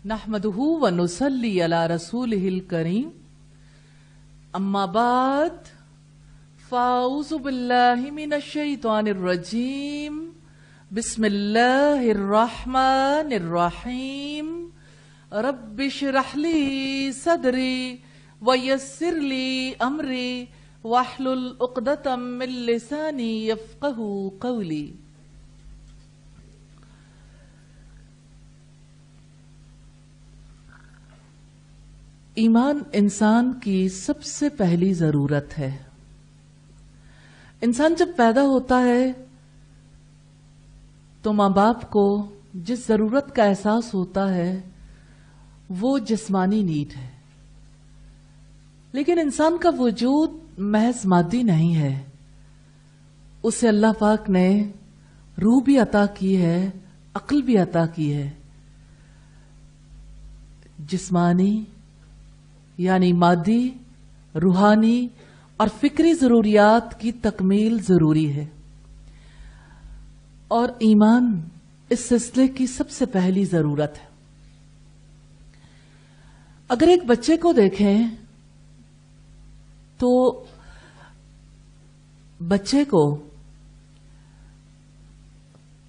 نحمده ونصلي على رسوله الكريم اما بعد فاعوذ بالله من الشيطان الرجيم بسم الله الرحمن الرحيم رب اشرح لي صدري ويسر لي امري واحلل عقدة من لساني يفقهوا قولي. ایمان انسان کی سب سے پہلی ضرورت ہے. انسان جب پیدا ہوتا ہے تو ماں باپ کو جس ضرورت کا احساس ہوتا ہے وہ جسمانی نیڈ ہے، لیکن انسان کا وجود محض مادی نہیں ہے. اسے اللہ پاک نے روح بھی عطا کی ہے، عقل بھی عطا کی ہے. جسمانی یعنی مادی، روحانی اور فکری ضروریات کی تکمیل ضروری ہے، اور ایمان اس سلسلے کی سب سے پہلی ضرورت ہے. اگر ایک بچے کو دیکھیں تو بچے کو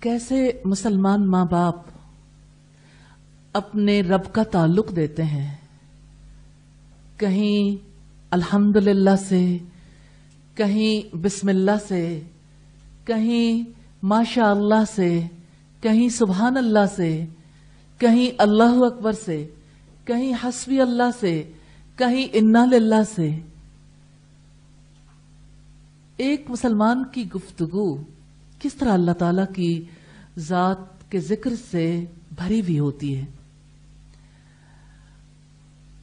کیسے مسلمان ماں باپ اپنے رب کا تعلق دیتے ہیں، کہیں الحمدللہ سے، کہیں بسم اللہ سے، کہیں ماشاء اللہ سے، کہیں سبحان اللہ سے، کہیں اللہ اکبر سے، کہیں حسبی اللہ سے، کہیں انا للہ سے. ایک مسلمان کی گفتگو کس طرح اللہ تعالی کی ذات کے ذکر سے بھری ہوئی ہوتی ہے،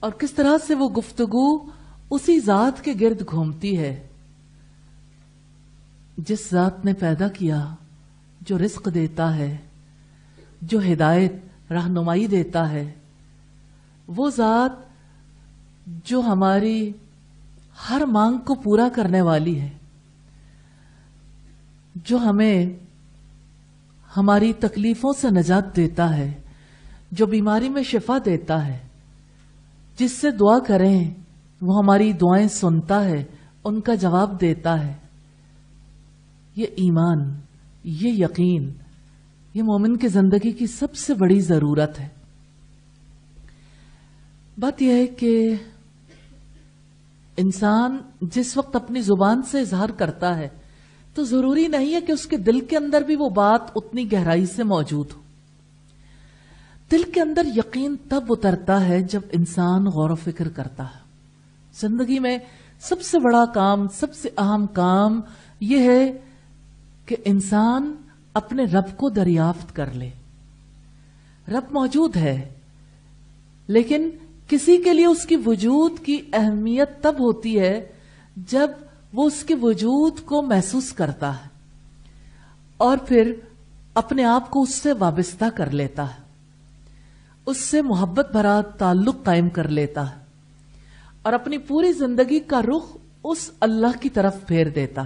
اور کس طرح سے وہ گفتگو اسی ذات کے گرد گھومتی ہے جس ذات نے پیدا کیا، جو رزق دیتا ہے، جو ہدایت رہنمائی دیتا ہے، وہ ذات جو ہماری ہر مانگ کو پورا کرنے والی ہے، جو ہمیں ہماری تکلیفوں سے نجات دیتا ہے، جو بیماری میں شفا دیتا ہے، جس سے دعا کریں وہ ہماری دعائیں سنتا ہے، ان کا جواب دیتا ہے. یہ ایمان، یہ یقین، یہ مومن کی زندگی کی سب سے بڑی ضرورت ہے. بات یہ ہے کہ انسان جس وقت اپنی زبان سے اظہار کرتا ہے تو ضروری نہیں ہے کہ اس کے دل کے اندر بھی وہ بات اتنی گہرائی سے موجود ہو. دل کے اندر یقین تب اترتا ہے جب انسان غور و فکر کرتا ہے. زندگی میں سب سے بڑا کام، سب سے اہم کام یہ ہے کہ انسان اپنے رب کو دریافت کر لے. رب موجود ہے، لیکن کسی کے لیے اس کی وجود کی اہمیت تب ہوتی ہے جب وہ اس کے وجود کو محسوس کرتا ہے اور پھر اپنے آپ کو اس سے وابستہ کر لیتا ہے، اس سے محبت بھرا تعلق قائم کر لیتا ہے اور اپنی پوری زندگی کا رخ اس اللہ کی طرف پھیر دیتا.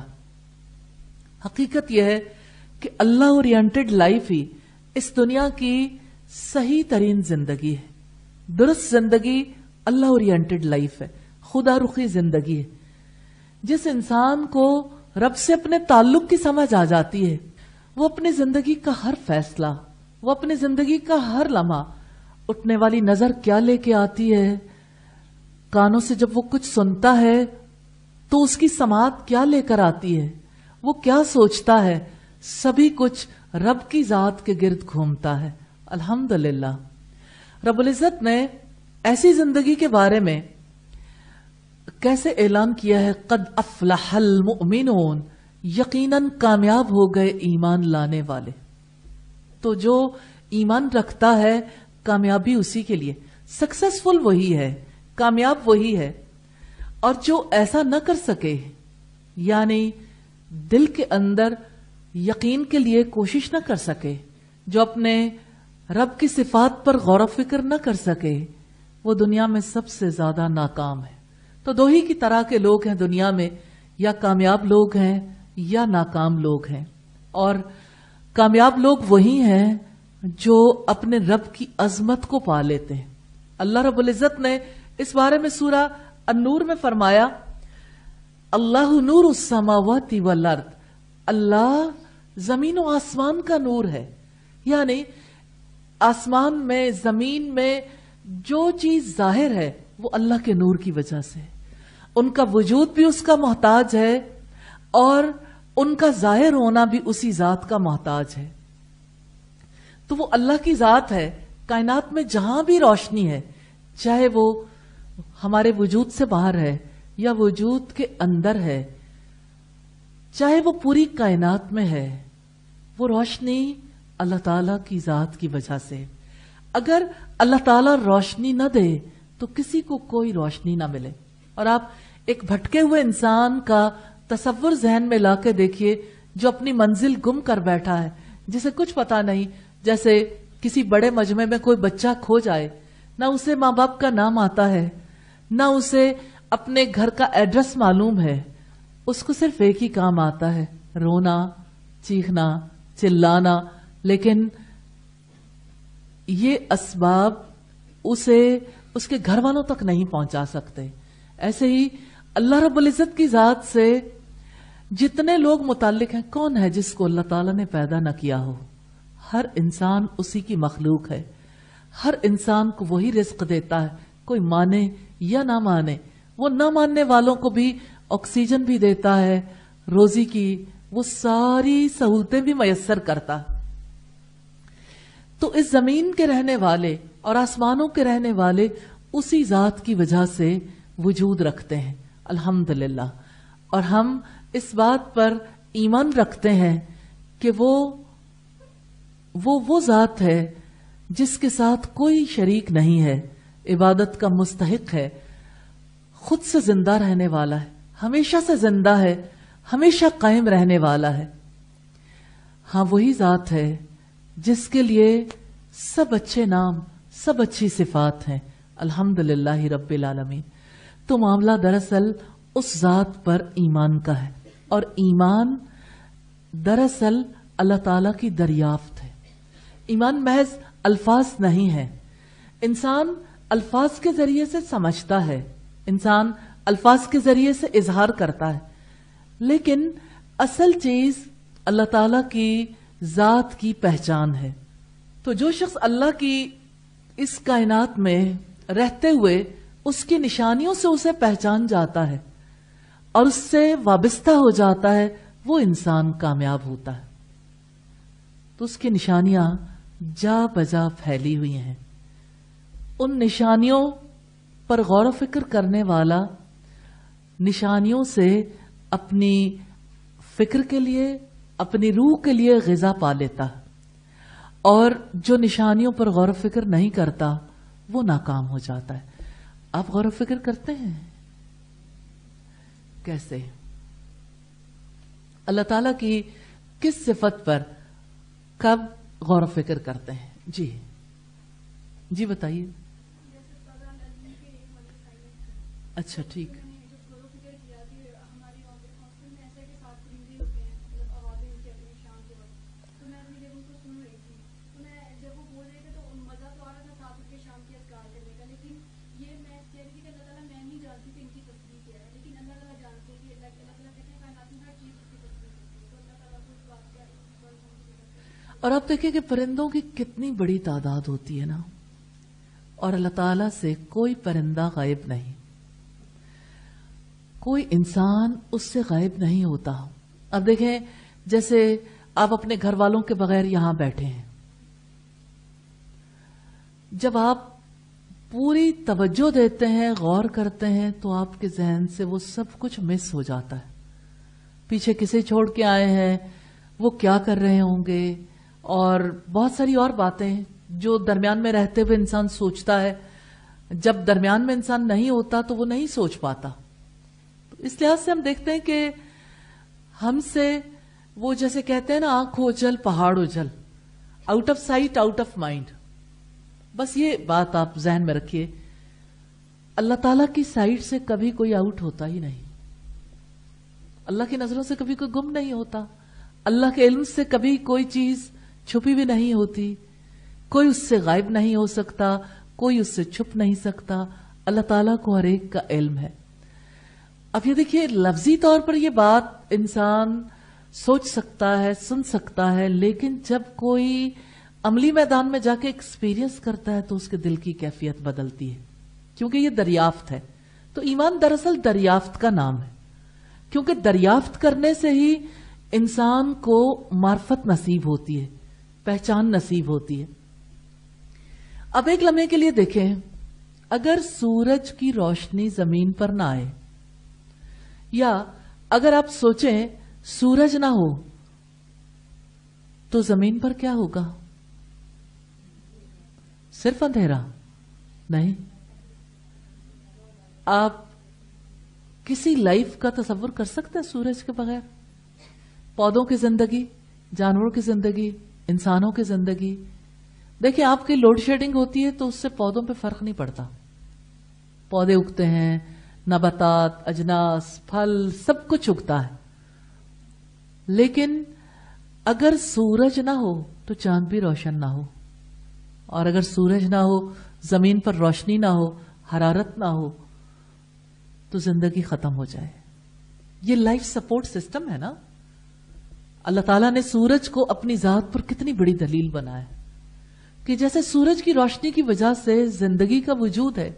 حقیقت یہ ہے کہ اللہ اورینٹڈ لائف ہی اس دنیا کی صحیح ترین زندگی ہے. درست زندگی اللہ اورینٹڈ لائف ہے، خدا رخی زندگی ہے. جس انسان کو رب سے اپنے تعلق کی سمجھ آ جاتی ہے، وہ اپنی زندگی کا ہر فیصلہ، وہ اپنی زندگی کا ہر لمحہ، اٹھنے والی نظر کیا لے کے آتی ہے، کانوں سے جب وہ کچھ سنتا ہے تو اس کی سماعت کیا لے کر آتی ہے، وہ کیا سوچتا ہے، سبھی کچھ رب کی ذات کے گرد گھومتا ہے. الحمدللہ رب العزت نے ایسی زندگی کے بارے میں کیسے اعلان کیا ہے، قد افلح المؤمنون، یقیناً کامیاب ہو گئے ایمان لانے والے. تو جو ایمان رکھتا ہے کامیابی اسی کے لیے، سکسیسفل وہی ہے، کامیاب وہی ہے. اور جو ایسا نہ کر سکے، یعنی دل کے اندر یقین کے لیے کوشش نہ کر سکے، جو اپنے رب کی صفات پر غور و فکر نہ کر سکے، وہ دنیا میں سب سے زیادہ ناکام ہے. تو دو ہی کی طرح کے لوگ ہیں دنیا میں، یا کامیاب لوگ ہیں یا ناکام لوگ ہیں. اور کامیاب لوگ وہی ہیں جو اپنے رب کی عظمت کو پا لیتے ہیں. اللہ رب العزت نے اس بارے میں سورہ النور میں فرمایا اللہ نور السماوات والارض، اللہ زمین و آسمان کا نور ہے. یعنی آسمان میں، زمین میں جو چیز ظاہر ہے وہ اللہ کے نور کی وجہ سے. ان کا وجود بھی اس کا محتاج ہے اور ان کا ظاہر ہونا بھی اسی ذات کا محتاج ہے. تو وہ اللہ کی ذات ہے. کائنات میں جہاں بھی روشنی ہے، چاہے وہ ہمارے وجود سے باہر ہے یا وجود کے اندر ہے، چاہے وہ پوری کائنات میں ہے، وہ روشنی اللہ تعالی کی ذات کی وجہ سے. اگر اللہ تعالی روشنی نہ دے تو کسی کو کوئی روشنی نہ ملے. اور آپ ایک بھٹکے ہوئے انسان کا تصور ذہن میں لا کے دیکھیے جو اپنی منزل گم کر بیٹھا ہے، جسے کچھ پتا نہیں. جیسے کسی بڑے مجمع میں کوئی بچہ کھو جائے، نہ اسے ماں باپ کا نام آتا ہے، نہ اسے اپنے گھر کا ایڈریس معلوم ہے. اس کو صرف ایک ہی کام آتا ہے، رونا، چیخنا، چلانا. لیکن یہ اسباب اسے اس کے گھر والوں تک نہیں پہنچا سکتے. ایسے ہی اللہ رب العزت کی ذات سے جتنے لوگ متعلق ہیں، کون ہے جس کو اللہ تعالیٰ نے پیدا نہ کیا ہو؟ ہر انسان اسی کی مخلوق ہے. ہر انسان کو وہی رزق دیتا ہے، کوئی مانے یا نہ مانے. وہ نہ ماننے والوں کو بھی آکسیجن بھی دیتا ہے، روزی کی وہ ساری سہولتیں بھی میسر کرتا. تو اس زمین کے رہنے والے اور آسمانوں کے رہنے والے اسی ذات کی وجہ سے وجود رکھتے ہیں، الحمدللہ. اور ہم اس بات پر ایمان رکھتے ہیں کہ وہ ذات ہے جس کے ساتھ کوئی شریک نہیں ہے، عبادت کا مستحق ہے، خود سے زندہ رہنے والا ہے، ہمیشہ سے زندہ ہے، ہمیشہ قائم رہنے والا ہے. ہاں وہی ذات ہے جس کے لیے سب اچھے نام، سب اچھی صفات ہیں، الحمدللہ رب العالمین. تو معاملہ دراصل اس ذات پر ایمان کا ہے. اور ایمان دراصل اللہ تعالی کی دریافت ہے. ایمان محض الفاظ نہیں ہے. انسان الفاظ کے ذریعے سے سمجھتا ہے، انسان الفاظ کے ذریعے سے اظہار کرتا ہے، لیکن اصل چیز اللہ تعالی کی ذات کی پہچان ہے. تو جو شخص اللہ کی اس کائنات میں رہتے ہوئے اس کی نشانیوں سے اسے پہچان جاتا ہے اور اس سے وابستہ ہو جاتا ہے، وہ انسان کامیاب ہوتا ہے. تو اس کی نشانیاں جا بجا پھیلی ہوئی ہیں. ان نشانیوں پر غور و فکر کرنے والا نشانیوں سے اپنی فکر کے لیے، اپنی روح کے لیے غذا پا لیتا، اور جو نشانیوں پر غور و فکر نہیں کرتا وہ ناکام ہو جاتا ہے. آپ غور و فکر کرتے ہیں؟ کیسے؟ اللہ تعالیٰ کی کس صفت پر کب غور و فکر کرتے ہیں؟ جی بتائیے. اچھا ٹھیک. اور آپ دیکھیں کہ پرندوں کی کتنی بڑی تعداد ہوتی ہے نا، اور اللہ تعالیٰ سے کوئی پرندہ غائب نہیں، کوئی انسان اس سے غائب نہیں ہوتا. اب دیکھیں جیسے آپ اپنے گھر والوں کے بغیر یہاں بیٹھے ہیں، جب آپ پوری توجہ دیتے ہیں، غور کرتے ہیں، تو آپ کے ذہن سے وہ سب کچھ مس ہو جاتا ہے. پیچھے کسے چھوڑ کے آئے ہیں، وہ کیا کر رہے ہوں گے، اور بہت ساری اور باتیں جو درمیان میں رہتے ہوئے انسان سوچتا ہے. جب درمیان میں انسان نہیں ہوتا تو وہ نہیں سوچ پاتا. اس لحاظ سے ہم دیکھتے ہیں کہ ہم سے وہ جیسے کہتے ہیں نا، آنکھ اوجھل پہاڑ اوجھل، out of sight out of mind. بس یہ بات آپ ذہن میں رکھیے، اللہ تعالیٰ کی سائٹ سے کبھی کوئی آؤٹ ہوتا ہی نہیں، اللہ کی نظروں سے کبھی کوئی گم نہیں ہوتا، اللہ کے علم سے کبھی کوئی چھپی بھی نہیں ہوتی. کوئی اس سے غائب نہیں ہو سکتا، کوئی اس سے چھپ نہیں سکتا، اللہ تعالیٰ کو ہر ایک کا علم ہے۔ اب یہ دیکھیے، لفظی طور پر یہ بات انسان سوچ سکتا ہے، سن سکتا ہے، لیکن جب کوئی عملی میدان میں جا کے ایکسپیرینس کرتا ہے تو اس کے دل کی کیفیت بدلتی ہے، کیونکہ یہ دریافت ہے۔ تو ایمان دراصل دریافت کا نام ہے، کیونکہ دریافت کرنے سے ہی انسان کو معرفت نصیب ہوتی ہے، پہچان نصیب ہوتی ہے۔ اب ایک لمحے کے لیے دیکھیں، اگر سورج کی روشنی زمین پر نہ آئے، یا اگر آپ سوچیں سورج نہ ہو تو زمین پر کیا ہوگا؟ صرف اندھیرا نہیں۔ آپ کسی لائف کا تصور کر سکتے ہیں سورج کے بغیر؟ پودوں کی زندگی، جانوروں کی زندگی، انسانوں کی زندگی۔ دیکھیں، آپ کی لوڈ شیڈنگ ہوتی ہے تو اس سے پودوں پہ فرق نہیں پڑتا، پودے اگتے ہیں، نباتات، اجناس، پھل، سب کچھ اگتا ہے۔ لیکن اگر سورج نہ ہو تو چاند بھی روشن نہ ہو، اور اگر سورج نہ ہو، زمین پر روشنی نہ ہو، حرارت نہ ہو، تو زندگی ختم ہو جائے۔ یہ لائف سپورٹ سسٹم ہے نا۔ اللہ تعالیٰ نے سورج کو اپنی ذات پر کتنی بڑی دلیل بنایا کہ جیسے سورج کی روشنی کی وجہ سے زندگی کا وجود ہے،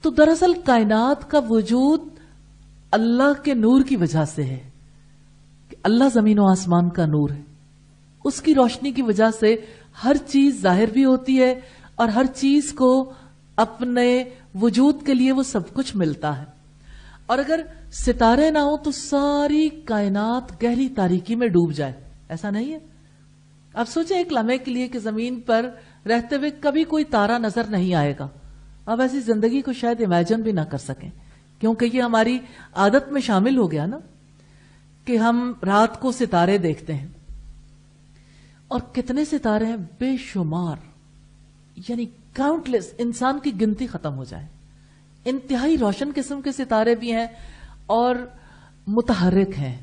تو دراصل کائنات کا وجود اللہ کے نور کی وجہ سے ہے کہ اللہ زمین و آسمان کا نور ہے۔ اس کی روشنی کی وجہ سے ہر چیز ظاہر بھی ہوتی ہے اور ہر چیز کو اپنے وجود کے لیے وہ سب کچھ ملتا ہے۔ اور اگر ستارے نہ ہوں تو ساری کائنات گہری تاریکی میں ڈوب جائے، ایسا نہیں ہے؟ آپ سوچیں ایک لمحے کے لیے کہ زمین پر رہتے ہوئے کبھی کوئی تارا نظر نہیں آئے گا، اب ایسی زندگی کو شاید امیجن بھی نہ کر سکیں، کیونکہ یہ ہماری عادت میں شامل ہو گیا نا کہ ہم رات کو ستارے دیکھتے ہیں۔ اور کتنے ستارے ہیں؟ بے شمار، یعنی کاؤنٹلیس، انسان کی گنتی ختم ہو جائے۔ انتہائی روشن قسم کے ستارے بھی ہیں اور متحرک ہیں،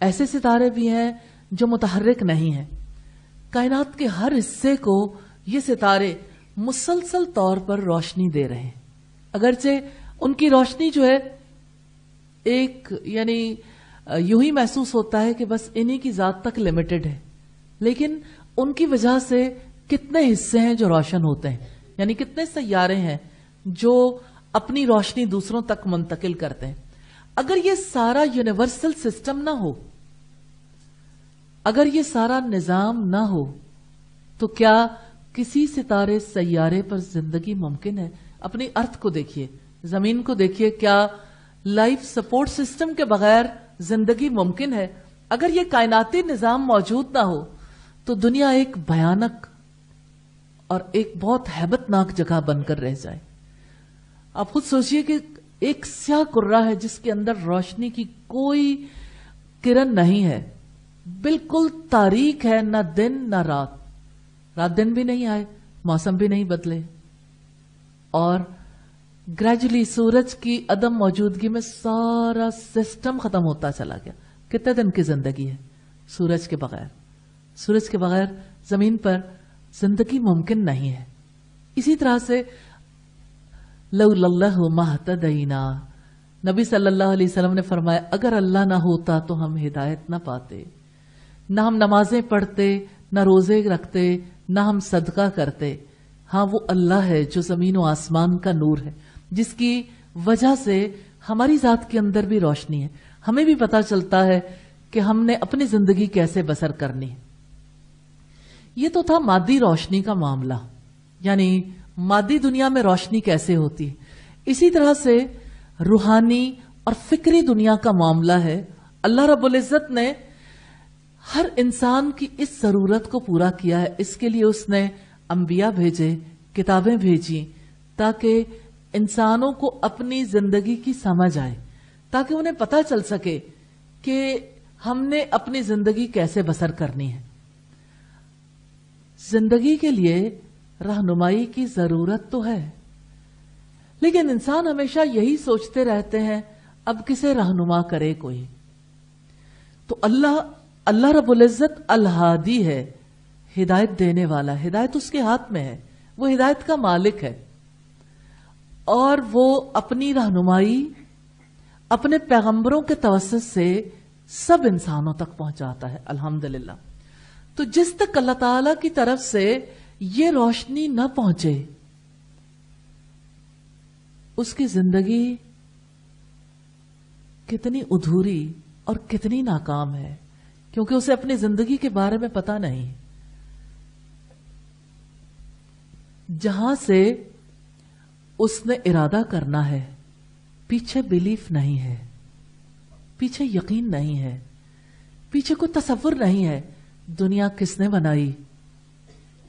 ایسے ستارے بھی ہیں جو متحرک نہیں ہیں۔ کائنات کے ہر حصے کو یہ ستارے مسلسل طور پر روشنی دے رہے ہیں، اگرچہ ان کی روشنی جو ہے ایک یعنی یوں ہی محسوس ہوتا ہے کہ بس انہی کی ذات تک لمیٹڈ ہے، لیکن ان کی وجہ سے کتنے حصے ہیں جو روشن ہوتے ہیں، یعنی کتنے سیارے ہیں جو اپنی روشنی دوسروں تک منتقل کرتے ہیں۔ اگر یہ سارا یونیورسل سسٹم نہ ہو، اگر یہ سارا نظام نہ ہو، تو کیا کسی ستارے سیارے پر زندگی ممکن ہے؟ اپنی ارتھ کو دیکھیے، زمین کو دیکھیے، کیا لائف سپورٹ سسٹم کے بغیر زندگی ممکن ہے؟ اگر یہ کائناتی نظام موجود نہ ہو تو دنیا ایک بھیانک اور ایک بہت ہیبت ناک جگہ بن کر رہ جائے۔ آپ خود سوچئے کہ ایک سیاہ کرہ ہے جس کے اندر روشنی کی کوئی کرن نہیں ہے، بالکل تاریک ہے، نہ دن نہ رات، رات دن بھی نہیں آئے، موسم بھی نہیں بدلے، اور گریجولی سورج کی عدم موجودگی میں سارا سسٹم ختم ہوتا چلا گیا۔ کتنے دن کی زندگی ہے سورج کے بغیر؟ سورج کے بغیر زمین پر زندگی ممکن نہیں ہے۔ اسی طرح سے لولا اللہ ما اہتدینا، نبی صلی اللہ علیہ وسلم نے فرمایا اگر اللہ نہ ہوتا تو ہم ہدایت نہ پاتے، نہ ہم نمازیں پڑھتے، نہ روزے رکھتے، نہ ہم صدقہ کرتے۔ ہاں، وہ اللہ ہے جو زمین و آسمان کا نور ہے، جس کی وجہ سے ہماری ذات کے اندر بھی روشنی ہے، ہمیں بھی پتا چلتا ہے کہ ہم نے اپنی زندگی کیسے بسر کرنی ہے۔ یہ تو تھا مادی روشنی کا معاملہ، یعنی مادی دنیا میں روشنی کیسے ہوتی ہے۔ اسی طرح سے روحانی اور فکری دنیا کا معاملہ ہے۔ اللہ رب العزت نے ہر انسان کی اس ضرورت کو پورا کیا ہے، اس کے لیے اس نے انبیاء بھیجے، کتابیں بھیجی، تاکہ انسانوں کو اپنی زندگی کی سمجھ آئے، تاکہ انہیں پتہ چل سکے کہ ہم نے اپنی زندگی کیسے بسر کرنی ہے۔ زندگی کے لیے رہنمائی کی ضرورت تو ہے، لیکن انسان ہمیشہ یہی سوچتے رہتے ہیں اب کسے رہنما کرے کوئی۔ تو اللہ رب العزت الہادی ہے، ہدایت دینے والا، ہدایت اس کے ہاتھ میں ہے، وہ ہدایت کا مالک ہے، اور وہ اپنی رہنمائی اپنے پیغمبروں کے توسط سے سب انسانوں تک پہنچاتا ہے الحمدللہ۔ تو جس تک اللہ تعالی کی طرف سے یہ روشنی نہ پہنچے اس کی زندگی کتنی ادھوری اور کتنی ناکام ہے، کیونکہ اسے اپنی زندگی کے بارے میں پتہ نہیں۔ جہاں سے اس نے ارادہ کرنا ہے پیچھے بلیف نہیں ہے، پیچھے یقین نہیں ہے، پیچھے کوئی تصور نہیں ہے دنیا کس نے بنائی،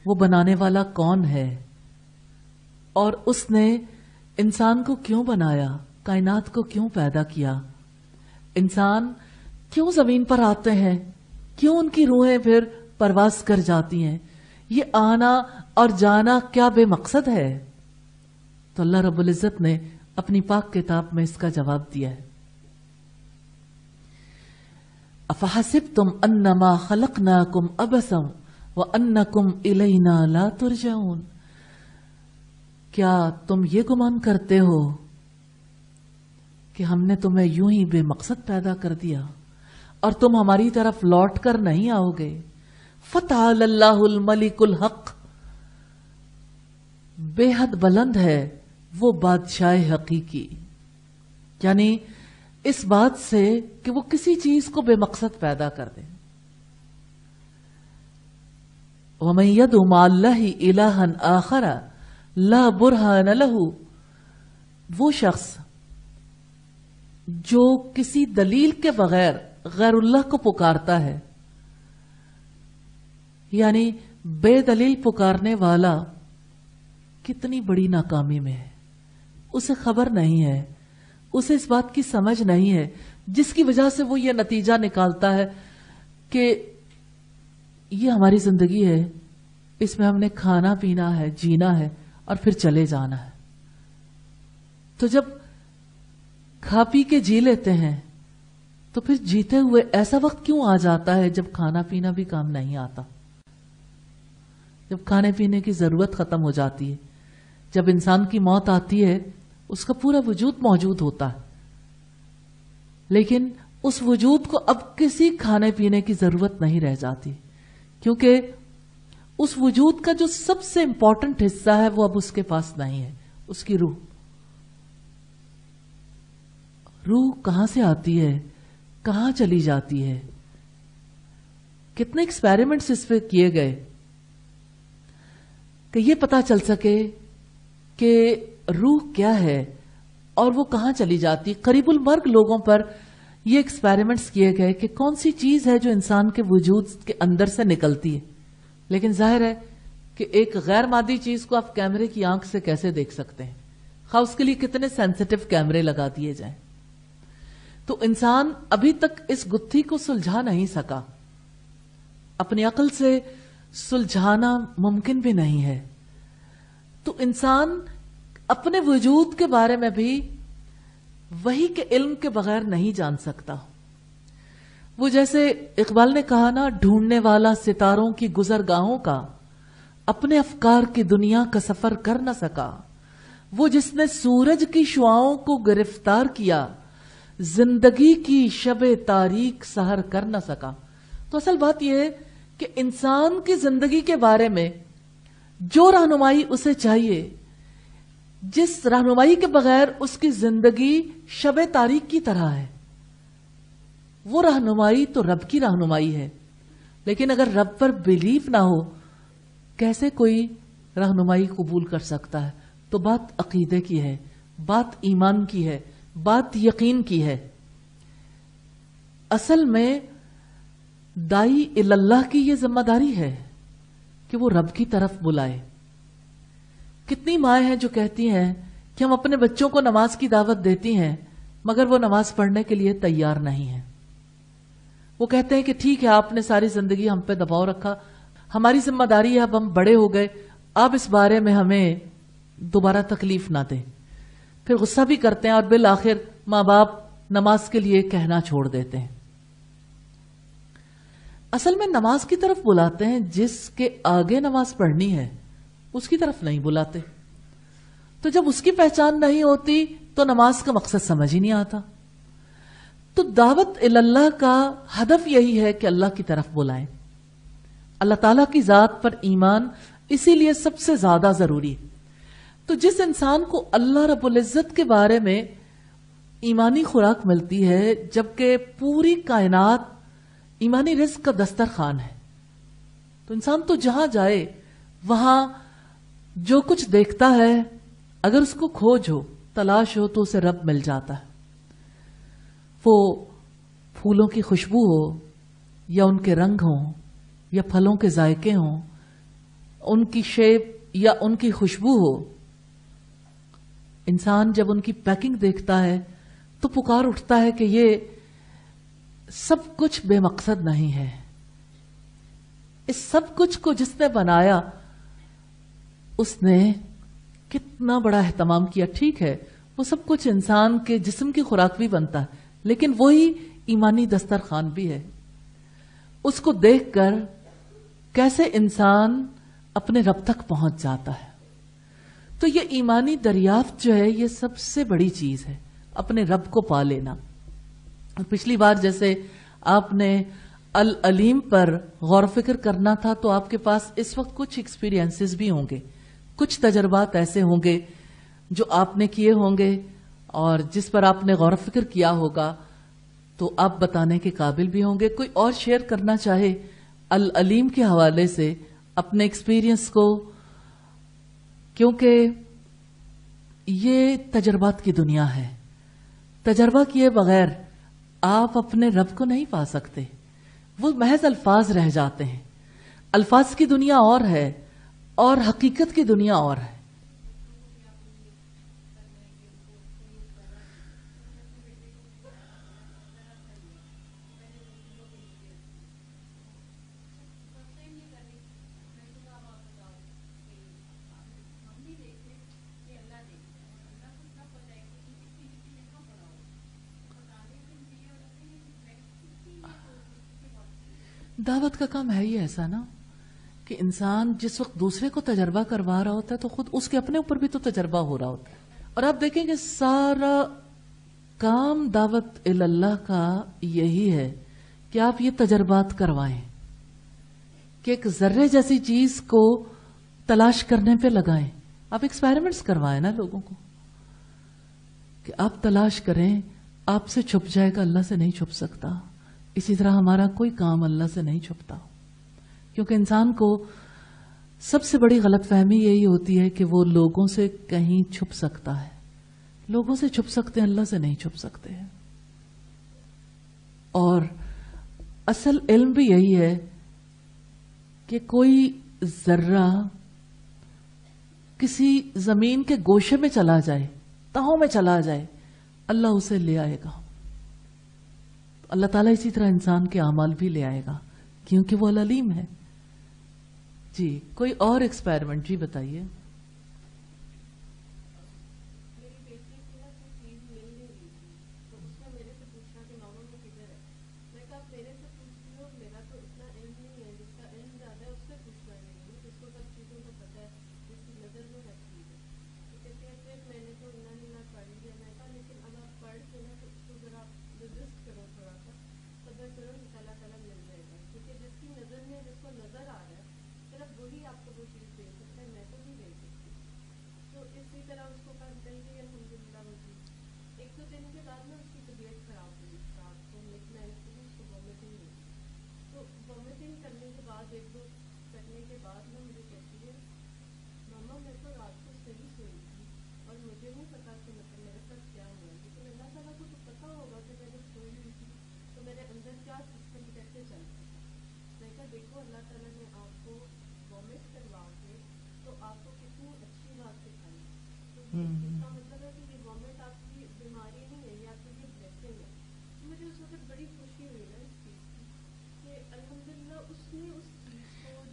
وہ بنانے والا کون ہے، اور اس نے انسان کو کیوں بنایا، کائنات کو کیوں پیدا کیا، انسان کیوں زمین پر آتے ہیں، کیوں ان کی روحیں پھر پرواز کر جاتی ہیں، یہ آنا اور جانا کیا بے مقصد ہے؟ تو اللہ رب العزت نے اپنی پاک کتاب میں اس کا جواب دیا ہے۔ افحسبتم انما خلقناکم عبثا وانکم الینا لا ترجعون، کیا تم یہ گمان کرتے ہو کہ ہم نے تمہیں یوں ہی بے مقصد پیدا کر دیا اور تم ہماری طرف لوٹ کر نہیں آؤ گے؟ فتعال اللہ الملک الحق، بے حد بلند ہے وہ بادشاہ حقیقی، یعنی اس بات سے کہ وہ کسی چیز کو بے مقصد پیدا کر دیں۔ وَمَن يَدْعُ مَعَ اللَّهِ إِلَٰهًا آخَرَ لَا بُرْهَانَ لَهُ، وہ شخص جو کسی دلیل کے بغیر غیر اللہ کو پکارتا ہے، یعنی بے دلیل پکارنے والا کتنی بڑی ناکامی میں ہے، اسے خبر نہیں ہے، اسے اس بات کی سمجھ نہیں ہے، جس کی وجہ سے وہ یہ نتیجہ نکالتا ہے کہ یہ ہماری زندگی ہے، اس میں ہم نے کھانا پینا ہے، جینا ہے اور پھر چلے جانا ہے۔ تو جب کھا پی کے جی لیتے ہیں تو پھر جیتے ہوئے ایسا وقت کیوں آ جاتا ہے جب کھانا پینا بھی کام نہیں آتا، جب کھانے پینے کی ضرورت ختم ہو جاتی ہے، جب انسان کی موت آتی ہے اس کا پورا وجود موجود ہوتا ہے، لیکن اس وجود کو اب کسی کھانے پینے کی ضرورت نہیں رہ جاتی، کیونکہ اس وجود کا جو سب سے امپورٹنٹ حصہ ہے وہ اب اس کے پاس نہیں ہے، اس کی روح۔ روح کہاں سے آتی ہے، کہاں چلی جاتی ہے؟ کتنے ایکسپیریمنٹس اس پہ کیے گئے کہ یہ پتا چل سکے کہ روح کیا ہے اور وہ کہاں چلی جاتی۔ قریب المرگ لوگوں پر یہ ایکسپیریمنٹس کیے گئے کہ کون سی چیز ہے جو انسان کے وجود کے اندر سے نکلتی ہے، لیکن ظاہر ہے کہ ایک غیر مادی چیز کو آپ کیمرے کی آنکھ سے کیسے دیکھ سکتے ہیں، خواہ اس کے لیے کتنے سینسیٹیو کیمرے لگا دیے جائیں۔ تو انسان ابھی تک اس گتھی کو سلجھا نہیں سکا، اپنی عقل سے سلجھانا ممکن بھی نہیں ہے۔ تو انسان اپنے وجود کے بارے میں بھی وحی کے علم کے بغیر نہیں جان سکتا۔ وہ جیسے اقبال نے کہا نا، ڈھونڈنے والا ستاروں کی گزرگاہوں کا اپنے افکار کی دنیا کا سفر کر نہ سکا، وہ جس نے سورج کی شعاؤں کو گرفتار کیا زندگی کی شب تاریک سحر کر نہ سکا۔ تو اصل بات یہ ہے کہ انسان کی زندگی کے بارے میں جو رہنمائی اسے چاہیے، جس رہنمائی کے بغیر اس کی زندگی شب تاریک کی طرح ہے، وہ رہنمائی تو رب کی رہنمائی ہے، لیکن اگر رب پر بلیف نہ ہو کیسے کوئی رہنمائی قبول کر سکتا ہے؟ تو بات عقیدے کی ہے، بات ایمان کی ہے، بات یقین کی ہے۔ اصل میں دائی اللہ کی یہ ذمہ داری ہے کہ وہ رب کی طرف بلائے۔ کتنی مائیں ہیں جو کہتی ہیں کہ ہم اپنے بچوں کو نماز کی دعوت دیتی ہیں مگر وہ نماز پڑھنے کے لیے تیار نہیں ہیں۔ وہ کہتے ہیں کہ ٹھیک ہے، آپ نے ساری زندگی ہم پہ دباؤ رکھا، ہماری ذمہ داری ہے، اب ہم بڑے ہو گئے، آپ اس بارے میں ہمیں دوبارہ تکلیف نہ دیں۔ پھر غصہ بھی کرتے ہیں اور بالآخر ماں باپ نماز کے لیے کہنا چھوڑ دیتے ہیں۔ اصل میں نماز کی طرف بلاتے ہیں، جس کے آگے نماز پڑھنی ہے اس کی طرف نہیں بلاتے. تو جب اس کی پہچان نہیں ہوتی تو نماز کا مقصد سمجھ ہی نہیں آتا. تو دعوت اللہ کا ہدف یہی ہے کہ اللہ کی طرف بلائیں. اللہ تعالیٰ کی ذات پر ایمان اسی لیے سب سے زیادہ ضروری ہے. تو جس انسان کو اللہ رب العزت کے بارے میں ایمانی خوراک ملتی ہے، جبکہ پوری کائنات ایمانی رزق کا دسترخوان ہے، تو انسان تو جہاں جائے وہاں جو کچھ دیکھتا ہے، اگر اس کو کھوج ہو، تلاش ہو، تو اسے رب مل جاتا ہے. وہ پھولوں کی خوشبو ہو، یا ان کے رنگ ہوں، یا پھلوں کے ذائقے ہوں، ان کی شیپ یا ان کی خوشبو ہو. انسان جب ان کی پیکنگ دیکھتا ہے تو پکار اٹھتا ہے کہ یہ سب کچھ بے مقصد نہیں ہے. اس سب کچھ کو جس نے بنایا اس نے کتنا بڑا اہتمام کیا. ٹھیک ہے، وہ سب کچھ انسان کے جسم کی خوراک بھی بنتا ہے، لیکن وہی ایمانی دسترخوان بھی ہے. اس کو دیکھ کر کیسے انسان اپنے رب تک پہنچ جاتا ہے. تو یہ ایمانی دریافت جو ہے، یہ سب سے بڑی چیز ہے، اپنے رب کو پا لینا. پچھلی بار جیسے آپ نے العلیم پر غور و فکر کرنا تھا، تو آپ کے پاس اس وقت کچھ ایکسپیرینسز بھی ہوں گے، کچھ تجربات ایسے ہوں گے جو آپ نے کیے ہوں گے اور جس پر آپ نے غور و فکر کیا ہوگا، تو آپ بتانے کے قابل بھی ہوں گے. کوئی اور شیئر کرنا چاہے العلیم کے حوالے سے اپنے ایکسپیرینس کو، کیونکہ یہ تجربات کی دنیا ہے. تجربہ کیے بغیر آپ اپنے رب کو نہیں پا سکتے. وہ محض الفاظ رہ جاتے ہیں. الفاظ کی دنیا اور ہے اور حقیقت کی دنیا اور ہے. دعوت کا کام ہے ہی ایسا نا کہ انسان جس وقت دوسرے کو تجربہ کروا رہا ہوتا ہے تو خود اس کے اپنے اوپر بھی تو تجربہ ہو رہا ہوتا ہے. اور آپ دیکھیں کہ سارا کام دعوت اللہ کا یہی ہے کہ آپ یہ تجربات کروائیں، کہ ایک ذرے جیسی چیز کو تلاش کرنے پہ لگائیں. آپ ایکسپیریمنٹس کروائیں نا لوگوں کو، کہ آپ تلاش کریں. آپ سے چھپ جائے گا، اللہ سے نہیں چھپ سکتا. اسی طرح ہمارا کوئی کام اللہ سے نہیں چھپتا، کیونکہ انسان کو سب سے بڑی غلط فہمی یہی ہوتی ہے کہ وہ لوگوں سے کہیں چھپ سکتا ہے. لوگوں سے چھپ سکتے ہیں، اللہ سے نہیں چھپ سکتے ہیں. اور اصل علم بھی یہی ہے کہ کوئی ذرہ کسی زمین کے گوشے میں چلا جائے، تہوں میں چلا جائے، اللہ اسے لے آئے گا. اللہ تعالیٰ اسی طرح انسان کے اعمال بھی لے آئے گا، کیونکہ وہ العلیم ہے. جی کوئی اور ایکسپیریمنٹ جی بتائیے.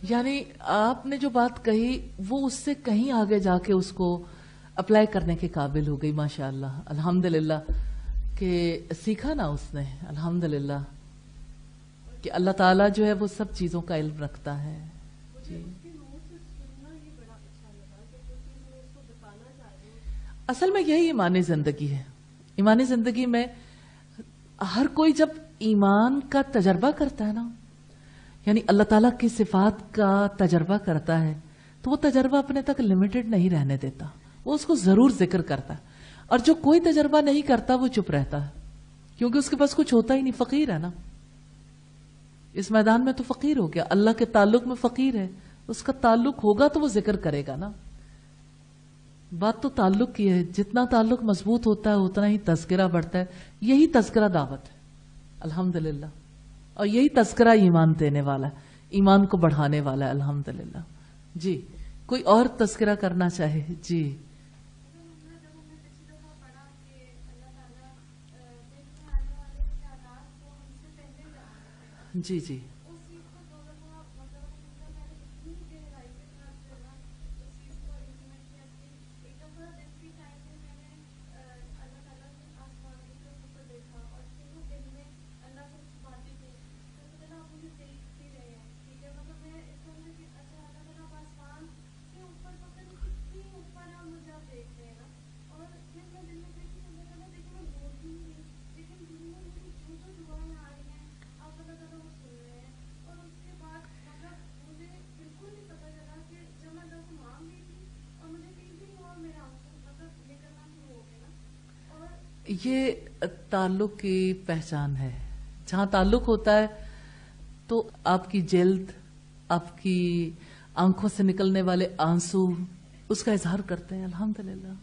یعنی آپ نے جو بات کہی وہ اس سے کہیں آگے جا کے اس کو اپلائی کرنے کے قابل ہو گئی. ماشاءاللہ، الحمدللہ کہ سیکھا نا اس نے. الحمدللہ. کہ اللہ تعالیٰ جو ہے وہ سب چیزوں کا علم رکھتا ہے. جی اصل میں یہی ایمان زندگی ہے. ایمان زندگی میں ہر کوئی جب ایمان کا تجربہ کرتا ہے نا، یعنی اللہ تعالیٰ کی صفات کا تجربہ کرتا ہے، تو وہ تجربہ اپنے تک لمیٹڈ نہیں رہنے دیتا، وہ اس کو ضرور ذکر کرتا ہے. اور جو کوئی تجربہ نہیں کرتا وہ چپ رہتا ہے، کیونکہ اس کے پاس کچھ ہوتا ہی نہیں، فقیر ہے نا. اس میدان میں تو فقیر ہو گیا، اللہ کے تعلق میں فقیر ہے، اس کا تعلق ہوگا تو وہ ذکر کرے گا نا. بات تو تعلق کی ہے، جتنا تعلق مضبوط ہوتا ہے اتنا ہی تذکرہ بڑھتا ہے. یہی تذکرہ دعوت ہے الحمدللہ، اور یہی تذکرہ ایمان دینے والا ہے، ایمان کو بڑھانے والا ہے الحمدللہ. جی کوئی اور تذکرہ کرنا چاہے؟ جی جی جی یہ تعلق کی پہچان ہے. جہاں تعلق ہوتا ہے تو آپ کی جلد، آپ کی آنکھوں سے نکلنے والے آنسو اس کا اظہار کرتے ہیں الحمدللہ.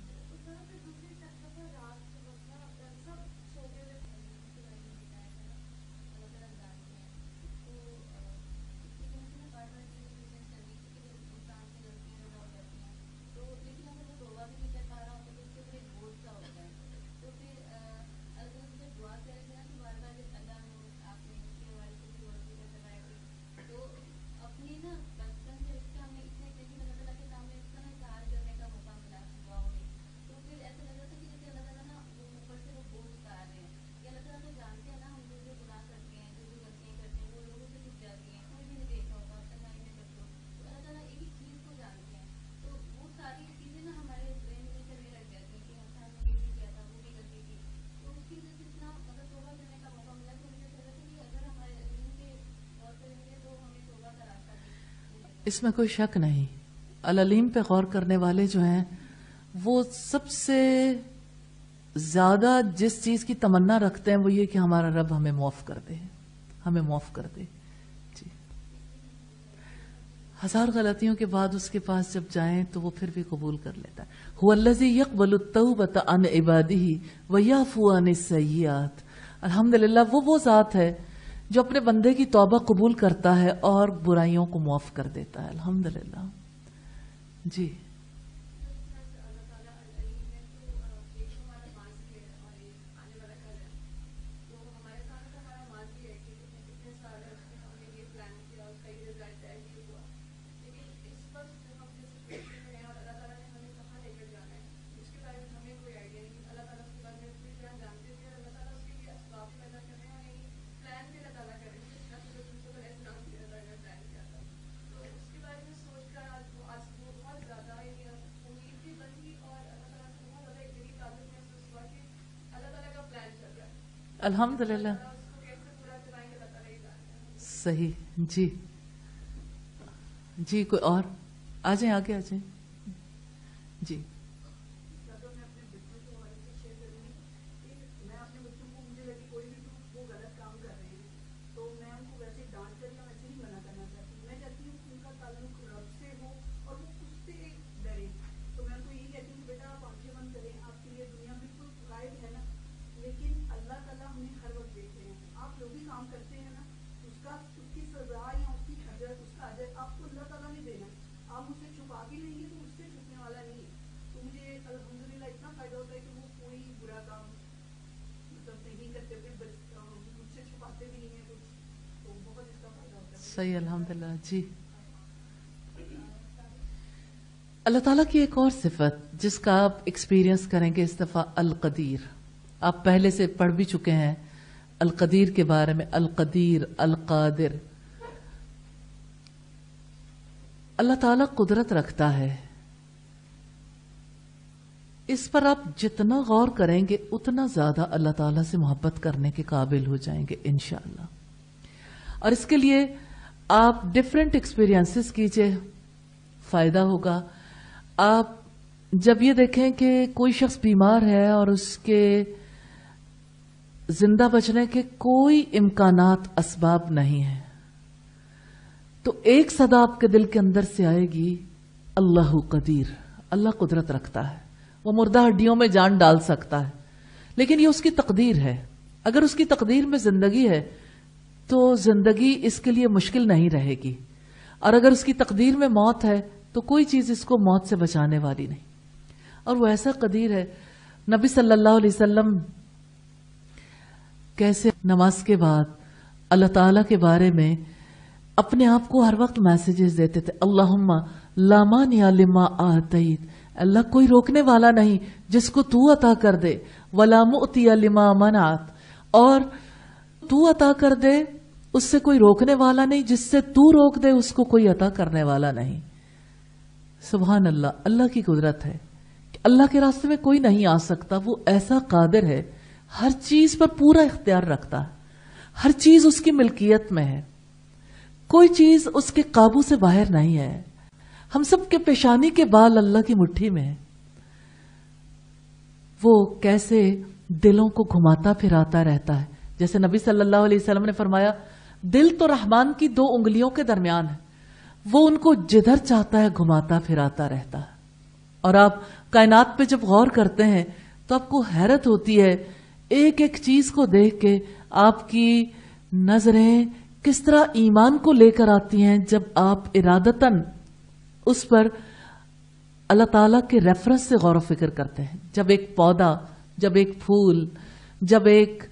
اس میں کوئی شک نہیں، العلیم پہ غور کرنے والے جو ہیں وہ سب سے زیادہ جس چیز کی تمنا رکھتے ہیں وہ یہ کہ ہمارا رب ہمیں معاف کر دے، ہمیں معاف کر دے. جی ہزار غلطیوں کے بعد اس کے پاس جب جائیں تو وہ پھر بھی قبول کر لیتا ہے. هو الذی یقبل التوبۃ عن عبادہ ویعفو عن السیئات. الحمدللہ وہ ذات ہے جو اپنے بندے کی توبہ قبول کرتا ہے اور برائیوں کو معاف کر دیتا ہے الحمدللہ. جی الحمدللہ صحیح. جی جی کوئی اور؟ آ جائیں، آگے آ جائیں. جی صحیح الحمدللہ. جی اللہ تعالیٰ کی ایک اور صفت جس کا آپ ایکسپیرینس کریں گے اس دفعہ، القدیر. آپ پہلے سے پڑھ بھی چکے ہیں القدیر کے بارے میں، القدیر، القادر، اللہ تعالیٰ قدرت رکھتا ہے. اس پر آپ جتنا غور کریں گے اتنا زیادہ اللہ تعالیٰ سے محبت کرنے کے قابل ہو جائیں گے انشاءاللہ. اور اس کے لیے آپ ڈفرینٹ ایکسپیرینسز کیجئے، فائدہ ہوگا. آپ جب یہ دیکھیں کہ کوئی شخص بیمار ہے اور اس کے زندہ بچنے کے کوئی امکانات، اسباب نہیں ہیں، تو ایک صدا آپ کے دل کے اندر سے آئے گی، اللہ قدیر، اللہ قدرت رکھتا ہے، وہ مردہ ہڈیوں میں جان ڈال سکتا ہے، لیکن یہ اس کی تقدیر ہے. اگر اس کی تقدیر میں زندگی ہے تو زندگی اس کے لیے مشکل نہیں رہے گی، اور اگر اس کی تقدیر میں موت ہے تو کوئی چیز اس کو موت سے بچانے والی نہیں. اور وہ ایسا قدیر ہے. نبی صلی اللہ علیہ وسلم کیسے نماز کے بعد اللہ تعالیٰ کے بارے میں اپنے آپ کو ہر وقت میسیجز دیتے تھے، اللہم لا مانع لما آتیت، اللہ کوئی روکنے والا نہیں جس کو تو عطا کر دے، ولا معطی لما منعت، اور تو عطا کر دے اس سے کوئی روکنے والا نہیں، جس سے تو روک دے اس کو کوئی عطا کرنے والا نہیں. سبحان اللہ، اللہ کی قدرت ہے کہ اللہ کے راستے میں کوئی نہیں آ سکتا. وہ ایسا قادر ہے، ہر چیز پر پورا اختیار رکھتا ہے، ہر چیز اس کی ملکیت میں ہے، کوئی چیز اس کے قابو سے باہر نہیں ہے. ہم سب کے پیشانی کے بال اللہ کی مٹھی میں ہے. وہ کیسے دلوں کو گھماتا پھراتا رہتا ہے. جیسے نبی صلی اللہ علیہ وسلم نے فرمایا، دل تو رحمان کی 2 انگلیوں کے درمیان ہے، وہ ان کو جدھر چاہتا ہے گھماتا پھراتا رہتا ہے. اور آپ کائنات پہ جب غور کرتے ہیں تو آپ کو حیرت ہوتی ہے، ایک ایک چیز کو دیکھ کے آپ کی نظریں کس طرح ایمان کو لے کر آتی ہیں جب آپ ارادتاً اس پر اللہ تعالیٰ کے ریفرنس سے غور و فکر کرتے ہیں. جب ایک پودا، جب ایک پھول، جب ایک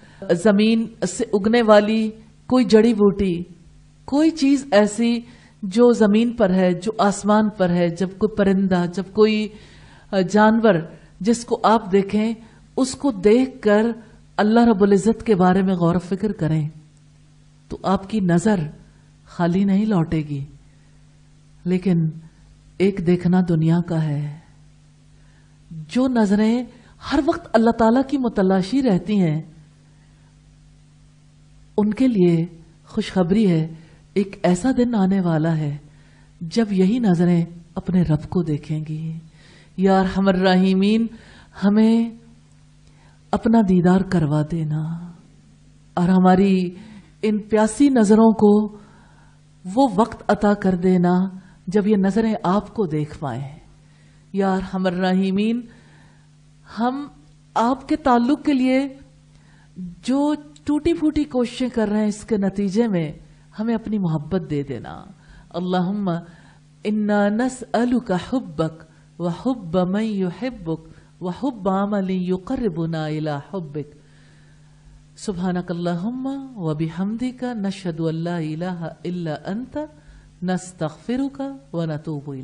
زمین سے اگنے والی کوئی جڑی بوٹی، کوئی چیز ایسی جو زمین پر ہے، جو آسمان پر ہے، جب کوئی پرندہ، جب کوئی جانور جس کو آپ دیکھیں، اس کو دیکھ کر اللہ رب العزت کے بارے میں غور و فکر کریں تو آپ کی نظر خالی نہیں لوٹے گی. لیکن ایک دیکھنا دنیا کا ہے. جو نظریں ہر وقت اللہ تعالیٰ کی متلاشی رہتی ہیں ان کے لیے خوشخبری ہے، ایک ایسا دن آنے والا ہے جب یہی نظریں اپنے رب کو دیکھیں گی. یا ارحم الراحمین، ہمیں اپنا دیدار کروا دینا اور ہماری ان پیاسی نظروں کو وہ وقت عطا کر دینا جب یہ نظریں آپ کو دیکھ پائیں. یا ارحم الراحمین، ہم آپ کے تعلق کے لیے جو ٹوٹی پھوٹی کوششیں کر رہے ہیں اس کے نتیجے میں ہمیں اپنی محبت دے دینا. اللہم انا نسألک حبک وحب من یحبک وحب عمل یقربنا الی حبک. سبحانک اللہم وبحمدک نشہد ان لا الہ الا انت نستغفرک ونتوب الیک.